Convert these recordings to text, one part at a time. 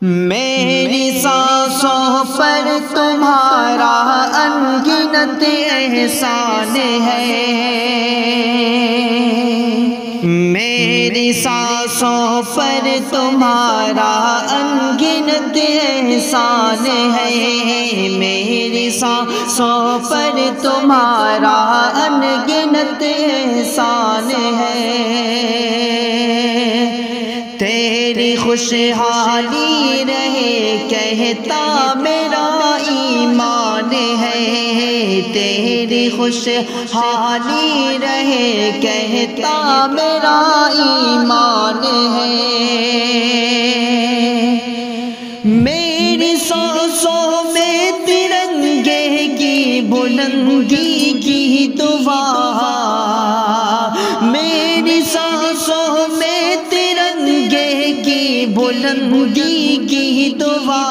میری سانسوں پر تمہارا انگنت احسان ہے، میری سانسوں پر تمہارا انگنت احسان ہے، میری سانسوں پر تمہارا انگنت احسان ہے۔ تیری خوشحالی رہے کہتا میرا ایمان ہے، تیری خوشحالی رہے کہتا میرا ایمان ہے۔ میری سانسوں میں ترنگے کی بلندی کی دعا، میری سانسوں میں ترنگے کی بلندی کی دعا،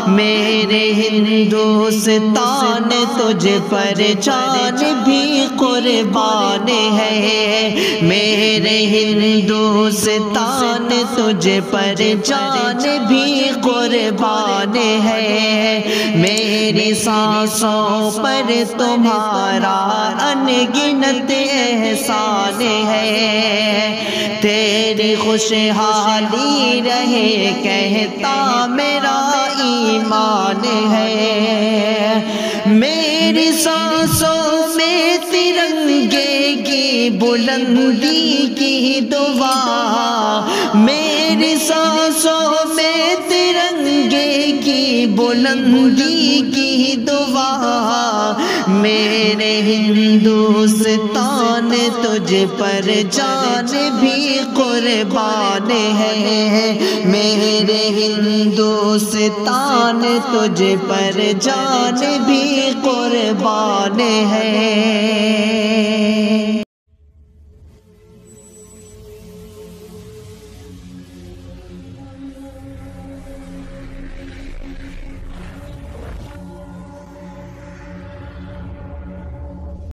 میرے ہندوستان تجھ پر جان بھی قربان ہے، میرے ہندوستان تجھ پر جان بھی قربان ہے۔ میری سانسوں پر تمہارا انگنت احسان ہے، تیری خوشحالی رہے کہتا میرا ایمان ہے۔ میری سانسوں میں ترنگے کی بلندی کی دعا، میری سانسوں میں ترنگے کی بلندی کی دعا، میرے ہندوستان تجھ پر جان بھی قربان ہے، میرے ہندوستان تجھ پر جان بھی قربان ہے۔